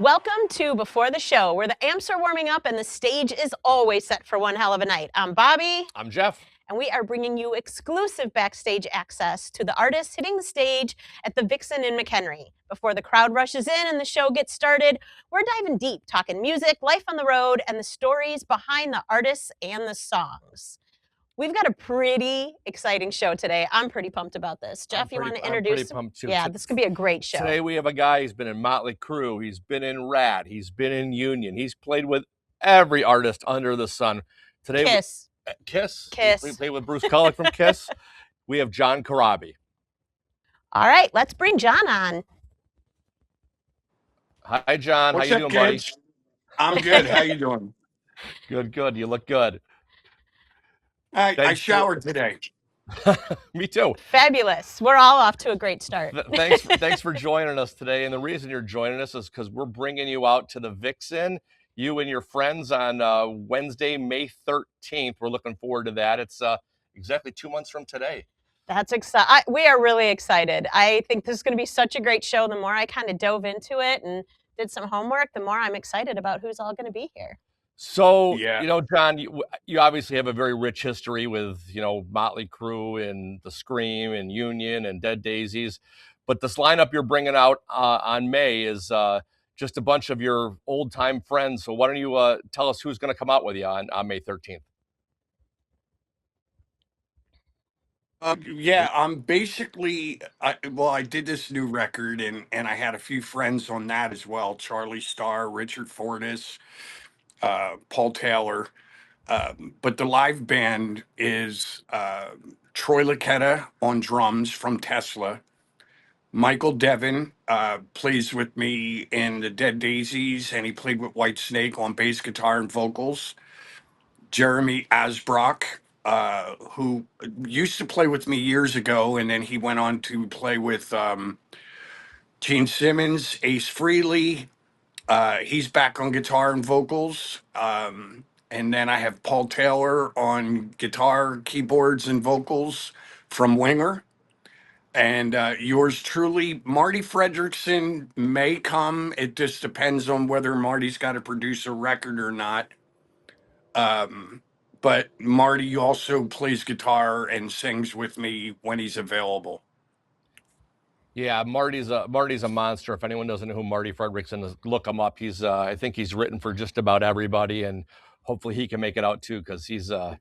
Welcome to Before the Show, where the amps are warming up and the stage is always set for one hell of a night. I'm Bobby. I'm Jeff. And we are bringing you exclusive backstage access to the artists hitting the stage at the Vixen in McHenry. Before the crowd rushes in and the show gets started, we're diving deep, talking music, life on the road, and the stories behind the artists and the songs. We've got a pretty exciting show today. I'm pretty pumped about this. Jeff, you want to introduce? I'm pretty pumped too. Yeah, this could be a great show. Today we have a guy who's been in Mötley Crüe, he's been in Rat, he's been in Union, he's played with every artist under the sun. Today, Kiss. Kiss. We Kiss. played with Bruce Kulick from Kiss. We have John Corabi. All right, let's bring John on. Hi, John. What's How you up, doing, kids? Buddy? I'm good. How you doing? Good. You look good. I showered today. Me too. Fabulous. We're all off to a great start. Thanks for joining us today. And the reason you're joining us is because we're bringing you out to the Vixen, you and your friends, on Wednesday, May 13th. We're looking forward to that. It's exactly 2 months from today. That's exciting. We are really excited. I think this is going to be such a great show. The more I kind of dove into it and did some homework, the more I'm excited about who's all going to be here. So, Yeah. John, you obviously have a very rich history with, Mötley Crüe and The Scream and Union and Dead Daisies. But this lineup you're bringing out on May is just a bunch of your old-time friends. So why don't you tell us who's going to come out with you on May 13th? I'm basically, I did this new record and I had a few friends on that as well. Charlie Starr, Richard Fortas, Paul Taylor. But the live band is Troy Lucetta on drums from Tesla. Michael Devin plays with me in the Dead Daisies, and he played with White Snake on bass guitar and vocals. Jeremy Asbrock, who used to play with me years ago, and then he went on to play with Gene Simmons, Ace Frehley. He's back on guitar and vocals. And then I have Paul Taylor on guitar, keyboards, and vocals from Winger. And yours truly, Marty Fredrickson, may come. It just depends on whether Marty's got to produce a record or not. But Marty also plays guitar and sings with me when he's available. Yeah, Marty's a monster. If anyone doesn't know who Marty Fredrickson is, look him up. He's I think he's written for just about everybody, and hopefully he can make it out too, because he's a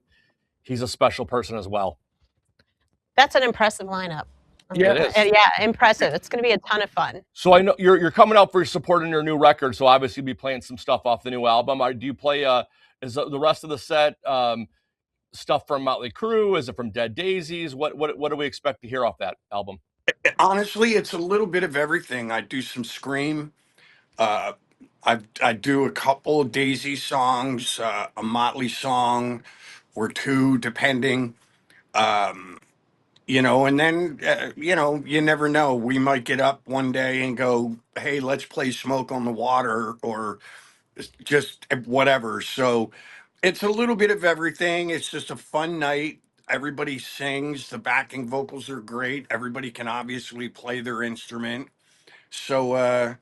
special person as well. That's an impressive lineup. Yeah, it is. Yeah, impressive. It's going to be a ton of fun. So I know you're coming out for supporting your new record. So obviously you'll be playing some stuff off the new album. Do you play is the rest of the set stuff from Mötley Crüe? Is it from Dead Daisies? What do we expect to hear off that album? Honestly, it's a little bit of everything. I do some Scream. I do a couple of Daisy songs, a Mötley song or two, depending. And then, you never know. We might get up one day and go, hey, let's play Smoke on the Water or just whatever. So it's a little bit of everything. It's just a fun night. Everybody sings. The backing vocals are great. Everybody can obviously play their instrument. So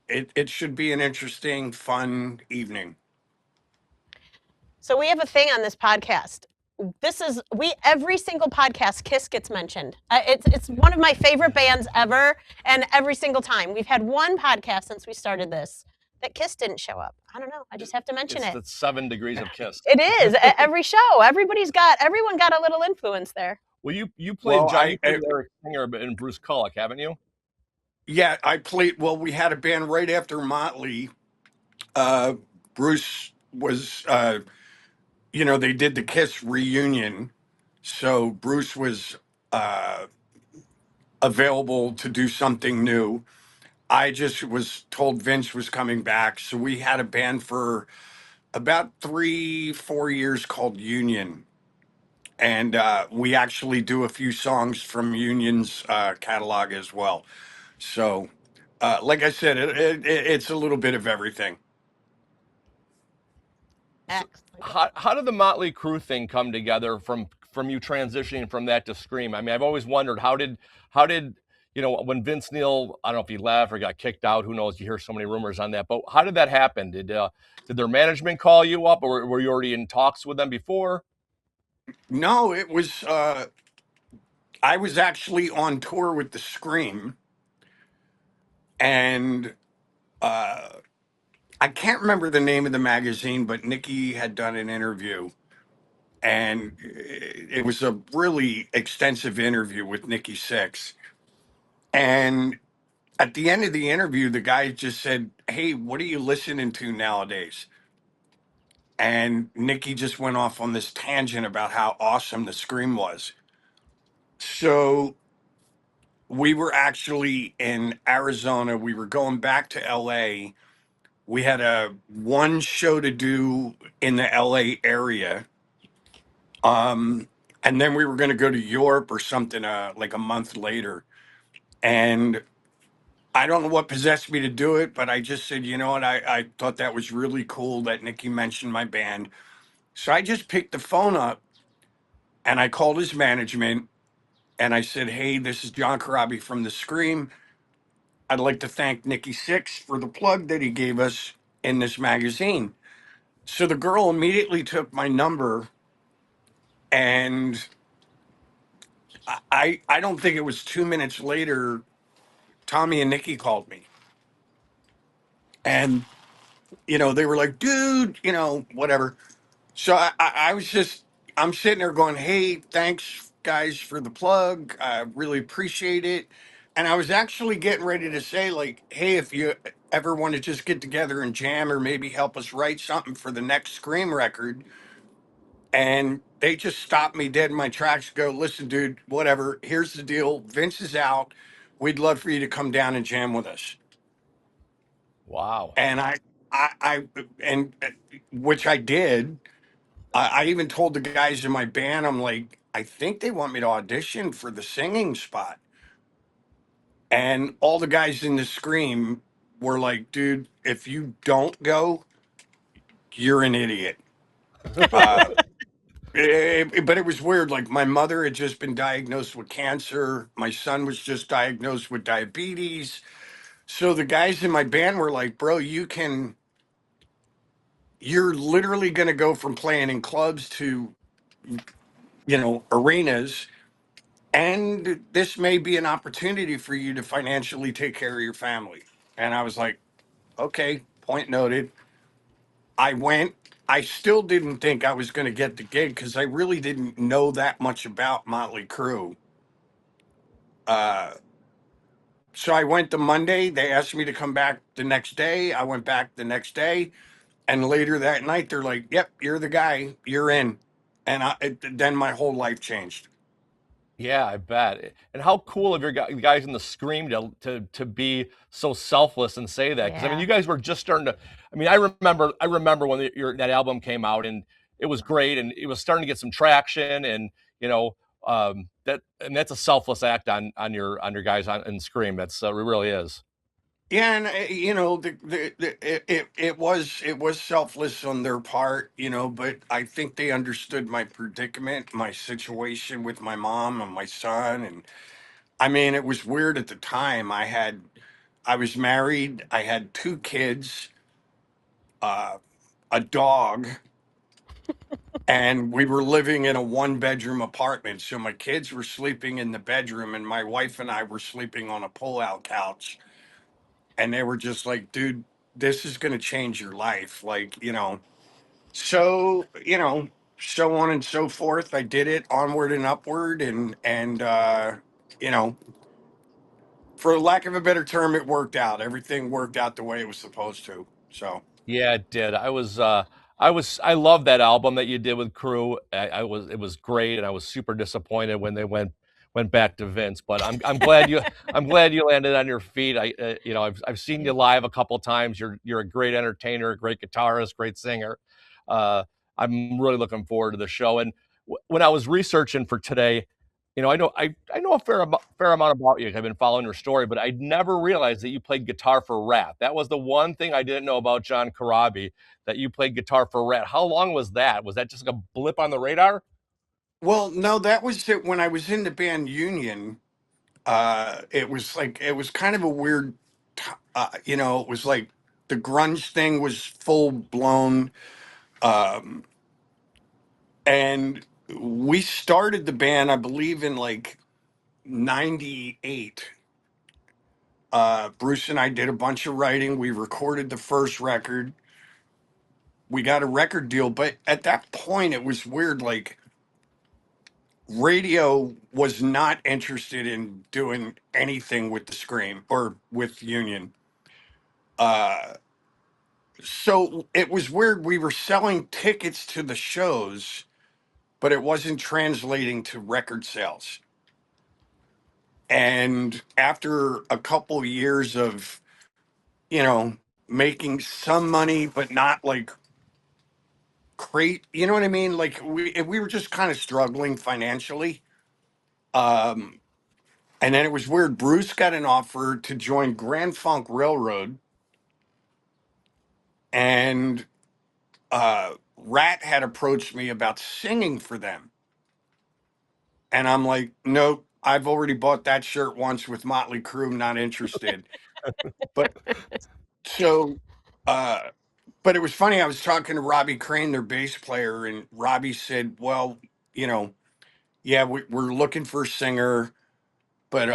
it should be an interesting, fun evening. So we have a thing on this podcast. Every single podcast, Kiss gets mentioned. It's one of my favorite bands ever, and every single time. We've had one podcast since we started this that Kiss didn't show up. I don't know. I just have to mention it. It's 7 degrees of Kiss. It is. Every show. Everyone got a little influence there. Well, you played Eric Singer and Bruce Kulick, haven't you? Yeah, I played. Well, we had a band right after Mötley. Bruce was, they did the Kiss reunion. So Bruce was available to do something new. I just was told Vince was coming back. So we had a band for about 3-4 years called Union. And we actually do a few songs from Union's catalog as well. So, like I said, it's a little bit of everything. So how did the Mötley Crüe thing come together from you transitioning from that to Scream? I mean, I've always wondered how did when Vince Neil, I don't know if he left or got kicked out, who knows? You hear so many rumors on that. But how did that happen? Did their management call you up, or were you already in talks with them before? No, it was. I was actually on tour with the Scream, and uh, I can't remember the name of the magazine, but Nikki had done an interview, and it was a really extensive interview with Nikki Sixx. And at the end of the interview, the guy just said, "Hey, what are you listening to nowadays?" And Nikki just went off on this tangent about how awesome the Scream was. So we were actually in Arizona. We were going back to LA. We had a one show to do in the LA area. Um, and then we were going to go to Europe or something like a month later. And I don't know what possessed me to do it, but I just said, you know what? I thought that was really cool that Nikki mentioned my band. So I just picked the phone up and I called his management and I said, hey, this is John Corabi from The Scream. I'd like to thank Nikki Sixx for the plug that he gave us in this magazine. So the girl immediately took my number, and I don't think it was 2 minutes later, Tommy and Nikki called me. And, they were like, dude, whatever. So I was just, I'm sitting there going, hey, thanks guys for the plug. I really appreciate it. And I was actually getting ready to say, like, hey, if you ever want to just get together and jam or maybe help us write something for the next Scream record. And they just stopped me dead in my tracks, go, listen, dude, whatever. Here's the deal. Vince is out. We'd love for you to come down and jam with us. Wow. And and which I did. I even told the guys in my band, I'm like, I think they want me to audition for the singing spot. And all the guys in the Scream were like, dude, if you don't go, you're an idiot. Uh, but it was weird. Like, my mother had just been diagnosed with cancer. My son was just diagnosed with diabetes. So the guys in my band were like, bro, you're literally going to go from playing in clubs to, arenas. And this may be an opportunity for you to financially take care of your family. And I was like, okay, point noted. I went. I still didn't think I was going to get the gig because I really didn't know that much about Mötley Crüe. Uh, so I went the Monday. They asked me to come back the next day. I went back the next day. And later that night, they're like, yep, you're the guy. You're in. And then my whole life changed. Yeah, I bet. And how cool of you guys in the Scream to be so selfless and say that. Because I mean, Yeah. you guys were just starting to. I mean, I remember when that album came out, and it was great, and it was starting to get some traction, and you know that's a selfless act on your guys in Scream. It really is. Yeah, and it was selfless on their part, but I think they understood my predicament, my situation with my mom and my son, and I mean, it was weird at the time. I was married, I had two kids, uh, a dog, and we were living in a one-bedroom apartment. So my kids were sleeping in the bedroom, and my wife and I were sleeping on a pull-out couch. And they were just like, dude, this is going to change your life. Like, so, so on and so forth. I did it onward and upward. And you know, for lack of a better term, it worked out. Everything worked out the way it was supposed to. So, Yeah, it did. I love that album that you did with Crew. It was great, and I was super disappointed when they went back to Vince. But I'm glad you landed on your feet. I've seen you live a couple times. You're a great entertainer, a great guitarist, great singer. Uh, I'm really looking forward to the show. And when I was researching for today, I know a fair amount about you. I've been following your story, but I never realized that you played guitar for Rat. That was the one thing I didn't know about John Corabi, that you played guitar for Rat. How long was that? Was that just like a blip on the radar? well, no, that was it when I was in the band Union. It was like it was kind of a weird, it was like the grunge thing was full blown, um, and we started the band, I believe, in like '98. Bruce and I did a bunch of writing. We recorded the first record. We got a record deal, but at that point, it was weird. Like radio was not interested in doing anything with the Scream or with Union. Uh, so it was weird. We were selling tickets to the shows, but it wasn't translating to record sales. And after a couple years of, making some money, but not like great, you know what I mean? Like we were just kind of struggling financially. Um, and then it was weird. Bruce got an offer to join Grand Funk Railroad, and Rat had approached me about singing for them. And I'm like, nope, I've already bought that shirt once with Mötley Crüe, not interested. But so, uh, but it was funny. I was talking to Robbie Crane, their bass player, and Robbie said, well, you know, yeah, we're looking for a singer, but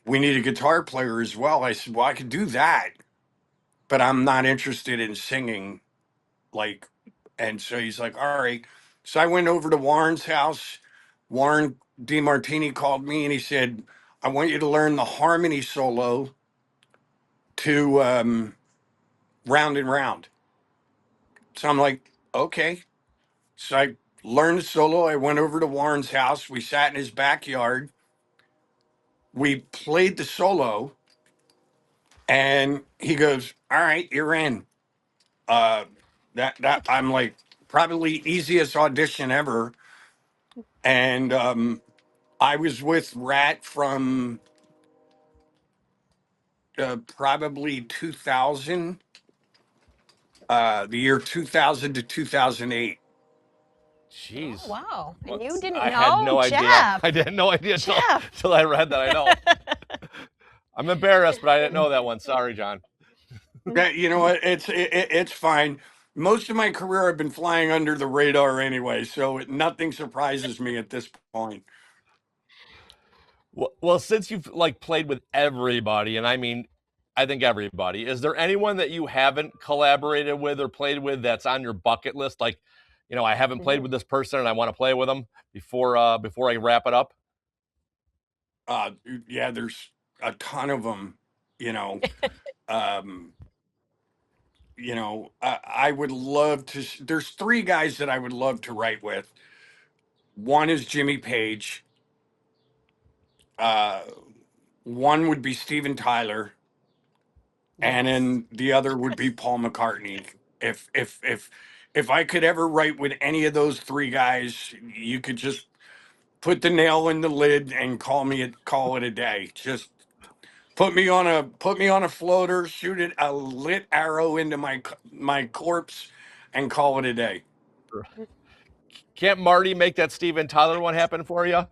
we need a guitar player as well. I said, well, I could do that, but I'm not interested in singing. Like, and so he's like, all right. So I went over to Warren's house. Warren DeMartini called me and he said, I want you to learn the harmony solo to Round and Round. So I'm like, okay. So I learned the solo. I went over to Warren's house. We sat in his backyard. We played the solo and he goes, all right, you're in. Uh, that I'm like, probably easiest audition ever. And I was with Rat from probably 2000, the year 2000 to 2008. Oh, Jeez. wow. And Well, you didn't I had know? no idea. Jeff. I had no idea Jeff. till I read that. I know. I'm embarrassed, but I didn't know that one. Sorry, John. Yeah, you know what? It's fine. Most of my career, I've been flying under the radar anyway, so nothing surprises me at this point. Well, since you've like played with everybody, and I mean, I think everybody, is there anyone that you haven't collaborated with or played with that's on your bucket list? Like, I haven't played Mhm. with this person and I want to play with them before I wrap it up. Uh, yeah, there's a ton of them. You know, um, I would love to. There's three guys that I would love to write with. One is Jimmy Page. Uh, one would be Steven Tyler, and Yes. then the other would be Paul McCartney. If I could ever write with any of those three guys, you could just put the nail in the lid and call it a day. Just put me on a floater, shoot it a lit arrow into my corpse, and call it a day. Can't Marty make that Steven Tyler one happen for you?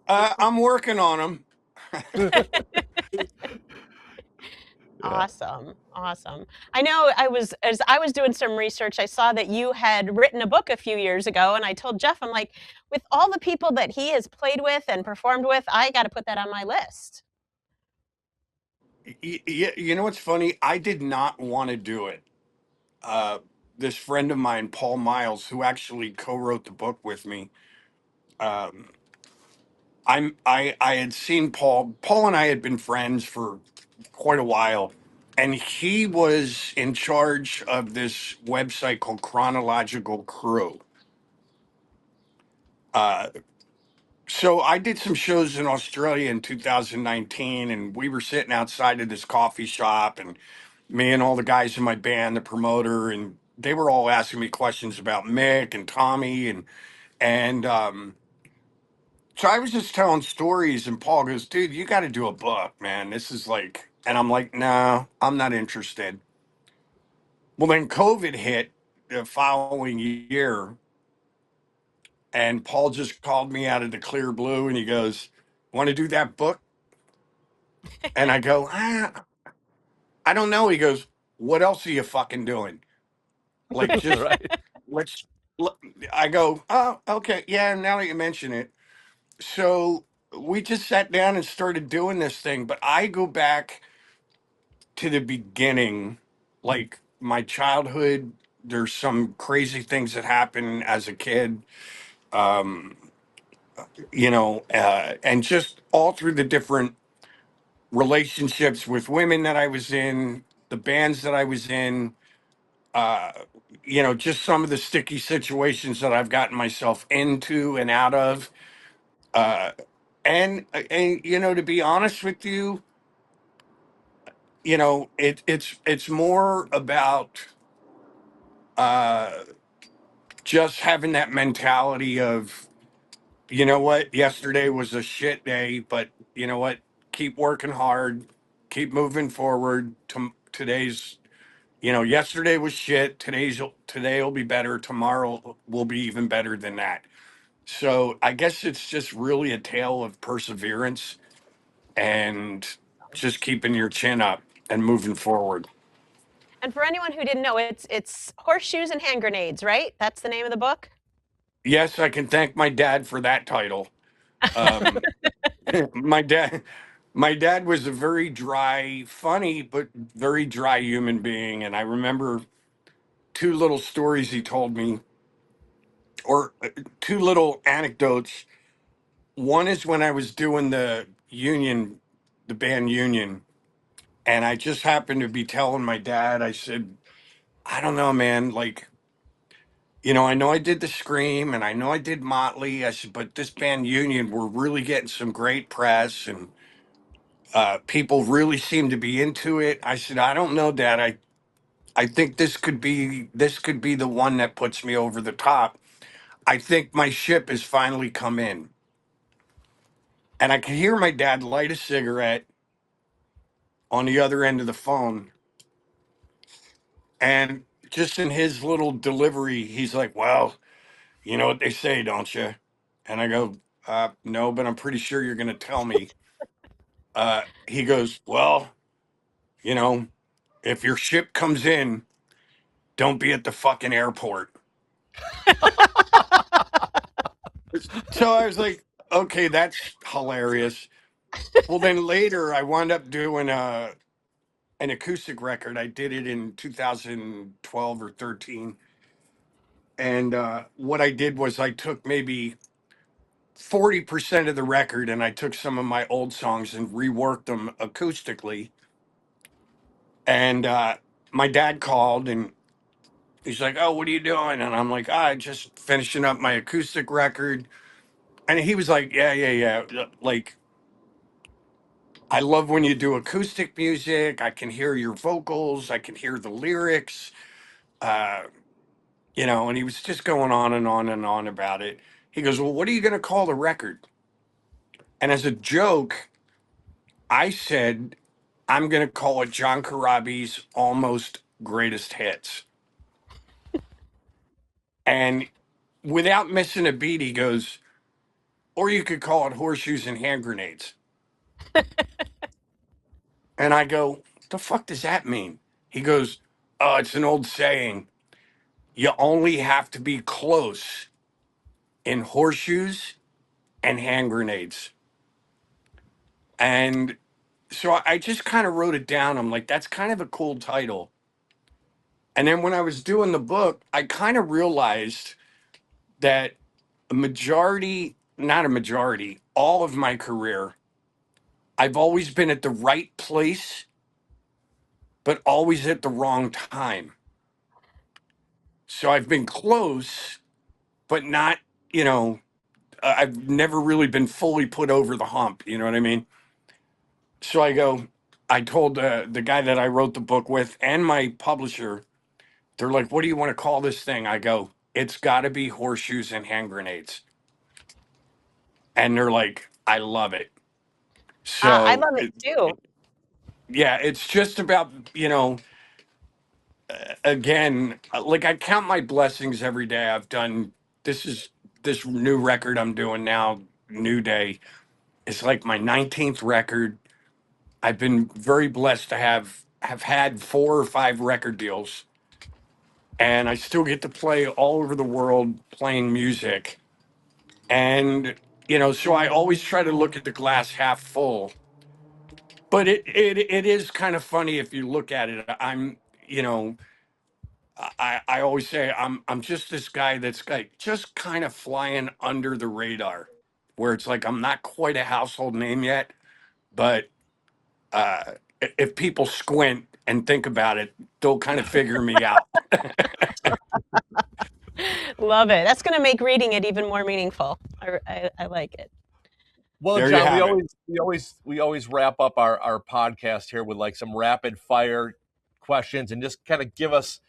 I'm working on them. Yeah. Awesome. Awesome. I know as I was doing some research, I saw that you had written a book a few years ago, and I told Jeff, I'm like, with all the people that he has played with and performed with, I got to put that on my list. You know what's funny? I did not want to do it. Uh, this friend of mine, Paul Miles, who actually co-wrote the book with me. Um, I had seen Paul. Paul and I had been friends for quite a while, and he was in charge of this website called Chronological Crew. Uh, so I did some shows in Australia in 2019, and we were sitting outside of this coffee shop, and me and all the guys in my band, the promoter, and they were all asking me questions about Mick and Tommy, and so I was just telling stories, and Paul goes, "Dude, you got to do a book, man. This is like," and I'm like, "No, I'm not interested." Well, then COVID hit the following year, and Paul just called me out of the clear blue, and he goes, "Want to do that book And I go, I don't know. He goes, what else are you fucking doing? Like, just Right. let's. l- I go, oh, okay, yeah. Now that you mention it, so we just sat down and started doing this thing. But I go back to the beginning, like my childhood. There's some crazy things that happened as a kid, um, and just all through the different relationships with women that I was in, the bands that I was in, uh, just some of the sticky situations that I've gotten myself into and out of. Uh, and to be honest with you, it's more about uh, just having that mentality of, you know what, yesterday was a shit day, but you know what, keep working hard, keep moving forward. Today's, yesterday was shit. Today will be better. Tomorrow will be even better than that. So I guess it's just really a tale of perseverance and just keeping your chin up and moving forward. And for anyone who didn't know, it's Horseshoes and Hand Grenades, right? That's the name of the book? Yes, I can thank my dad for that title. Um, my dad, my dad was a very dry, funny, but very dry human being. And I remember two little stories he told me, or two little anecdotes. One is when I was doing the band Union, and I just happened to be telling my dad, I said, I don't know, man. Like, I know I did the Scream and I know I did Motley. I said, but this band Union, we're really getting some great press and people really seem to be into it. I said, I don't know, Dad. I think this could be the one that puts me over the top. I think my ship has finally come in. And I could hear my dad light a cigarette on the other end of the phone. And just in his little delivery, he's like, well, you know what they say, don't you? And I go, no, but I'm pretty sure you're going to tell me. He goes, well, you know, if your ship comes in, don't be at the fucking airport. So I was like, okay, that's hilarious. Well, then later I wound up doing an acoustic record. I did it in 2012 or 13. And what I did was I took maybe 40% of the record and I took some of my old songs and reworked them acoustically. And my dad called and he's like, oh, what are you doing? And I'm like, just finishing up my acoustic record. And he was like, yeah, yeah, yeah. Like, I love when you do acoustic music. I can hear your vocals, I can hear the lyrics. Uh, and he was just going on and on and on about it. He goes, well, what are you going to call the record? And as a joke, I said, I'm going to call it John Corabi's Almost Greatest Hits. And without missing a beat, he goes, or you could call it Horseshoes and Hand Grenades. And I go, the fuck does that mean? He goes, oh, it's an old saying. You only have to be close in horseshoes and hand grenades. And so I just kind of wrote it down. I'm like, that's kind of a cool title. And then when I was doing the book, I kind of realized that not a majority, all of my career, I've always been at the right place, but always at the wrong time. So I've been close, but not, you know, I've never really been fully put over the hump. You know what I mean? So I told the guy that I wrote the book with and my publisher, they're like, what do you want to call this thing? I go, it's got to be Horseshoes and Hand Grenades. And they're like, I love it. I So, love it too. yeah, it's just about, again, like I count my blessings every day. This is this new record I'm doing now, New Day. It's like my 19th record. I've been very blessed to have had 4 or 5 record deals, and I still get to play all over the world playing music. And so I always try to look at the glass half full. But it is kind of funny if you look at it. You know, I always say I'm just this guy that's like just kind of flying under the radar, where it's like I'm not quite a household name yet, but if people squint and think about it, they'll kind of figure me out. Love it. That's going to make reading it even more meaningful. I like it. Well, There you John, we have it. always wrap up our podcast here with like some rapid fire questions, and just kind of give us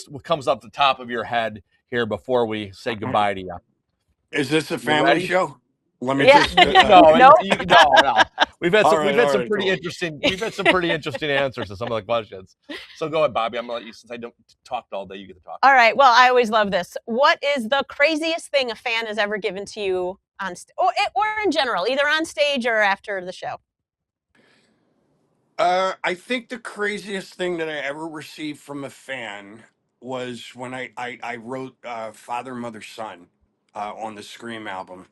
what comes up the top of your head here before we say goodbye to you. Is this a You family ready? show? Let me Yeah. just. No, No. no. We've had All some right, all right, pretty cool. interesting answers to some of the questions. So go ahead, Bobby. I'm gonna let you, since I don't talked all day, you get to talk. All right. Well, I always love this. What is the craziest thing a fan has ever given to you on or in general, either on stage or after the show? I think the craziest thing that I ever received from a fan was when I wrote Father, Mother, Son on the Scream album.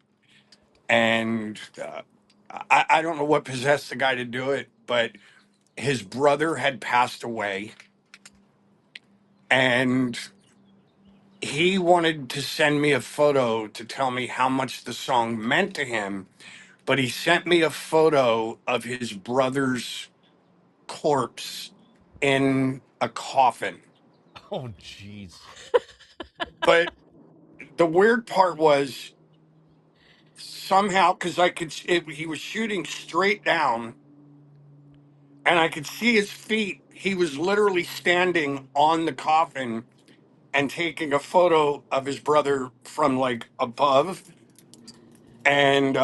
And I don't know what possessed the guy to do it, but his brother had passed away. And he wanted to send me a photo to tell me how much the song meant to him. But he sent me a photo of his brother's corpse in a coffin. Oh, jeez. But the weird part was somehow, because he was shooting straight down and I could see his feet. He was literally standing on the coffin and taking a photo of his brother from like above. And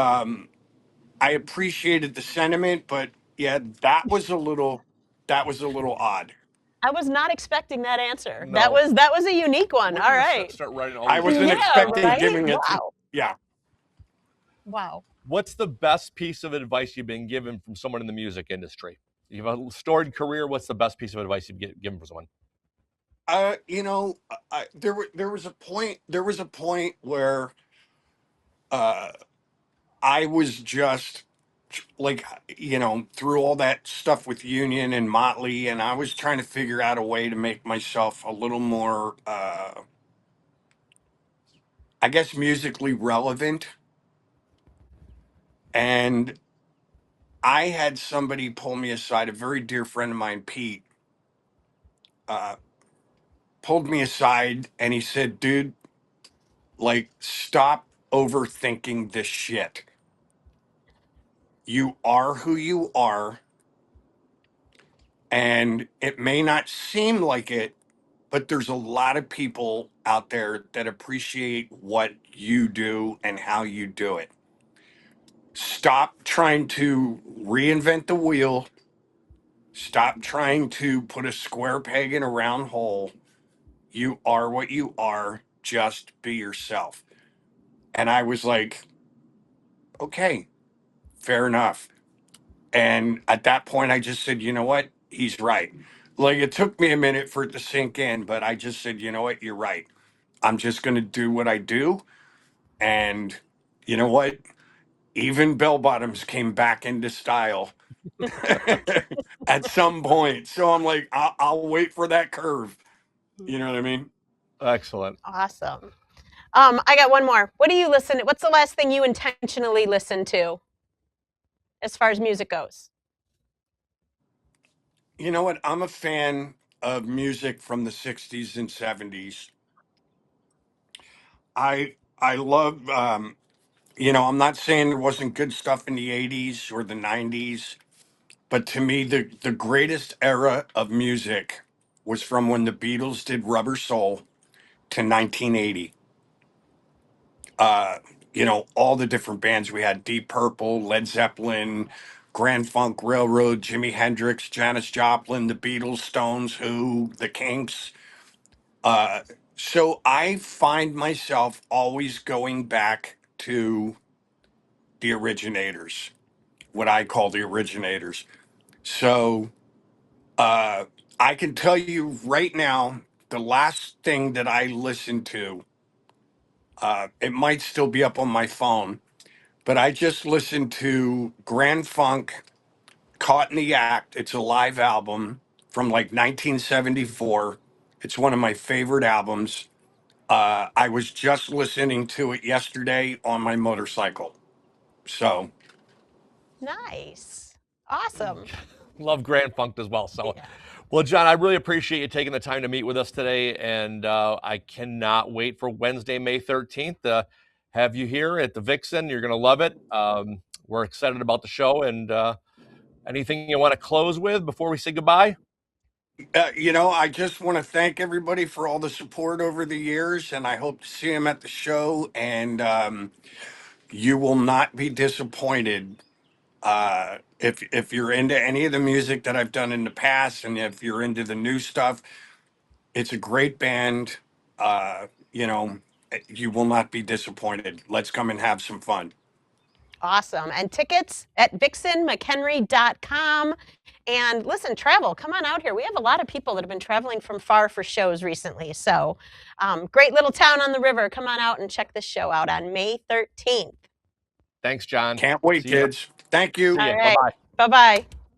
I appreciated the sentiment, but yeah, that was a little odd. I was not expecting that answer. No, That was a unique one. we're All gonna right. start writing all I these wasn't down. Yeah, expecting right? giving it. Wow. Yeah. Wow. What's the best piece of advice you've been given from someone in the music industry? You have a storied career. What's the best piece of advice you've given from someone? There was a point where uh, I was just like, through all that stuff with Union and Motley, and I was trying to figure out a way to make myself a little more, I guess, musically relevant. And I had somebody pull me aside, a very dear friend of mine, Pete, uh, pulled me aside and he said, dude, like, stop overthinking this shit. You are who you are, and it may not seem like it, but there's a lot of people out there that appreciate what you do and how you do it. Stop trying to reinvent the wheel. Stop trying to put a square peg in a round hole. You are what you are. Just be yourself. And I was like, okay, fair enough. And at that point, I just said, you know what? He's right. Like, it took me a minute for it to sink in, but I just said, you know what? You're right. I'm just going to do what I do. And you know what? Even bell bottoms came back into style at some point. So I'm like, I'll wait for that curve. You know what I mean? Excellent. Awesome. I got one more. What do you listen to? What's the last thing you intentionally listen to as far as music goes? You know what? I'm a fan of music from the 60s and 70s. I love I'm not saying there wasn't good stuff in the 80s or the 90s, but to me the greatest era of music was from when the Beatles did Rubber Soul to 1980. Uh all the different bands we had: Deep Purple, Led Zeppelin, Grand Funk Railroad, Jimi Hendrix, Janis Joplin, the Beatles, Stones, Who, the Kinks. Uh, so I find myself always going back to the originators, what I call the originators. So I can tell you right now, the last thing that I listened to, it might still be up on my phone, but I just listened to Grand Funk Caught in the Act. It's a live album from like 1974. It's one of my favorite albums. I was just listening to it yesterday on my motorcycle. So, Nice. Awesome. Love Grand Funk as well. So, Yeah. well, John, I really appreciate you taking the time to meet with us today, and I cannot wait for Wednesday, May 13th, to have you here at the Vixen. You're going to love it. We're excited about the show, and anything you want to close with before we say goodbye? I just want to thank everybody for all the support over the years, and I hope to see them at the show. And you will not be disappointed if you're into any of the music that I've done in the past, and if you're into the new stuff. It's a great band. Uh, you know, you will not be disappointed. Let's come and have some fun. Awesome. And tickets at vixenmchenry.com. And listen, travel, come on out here. We have a lot of people that have been traveling from far for shows recently. So, great little town on the river. Come on out and check this show out on May 13th. Thanks, John. Can't wait, See you. kids. Thank you. See All you. right. Bye-bye. Bye bye.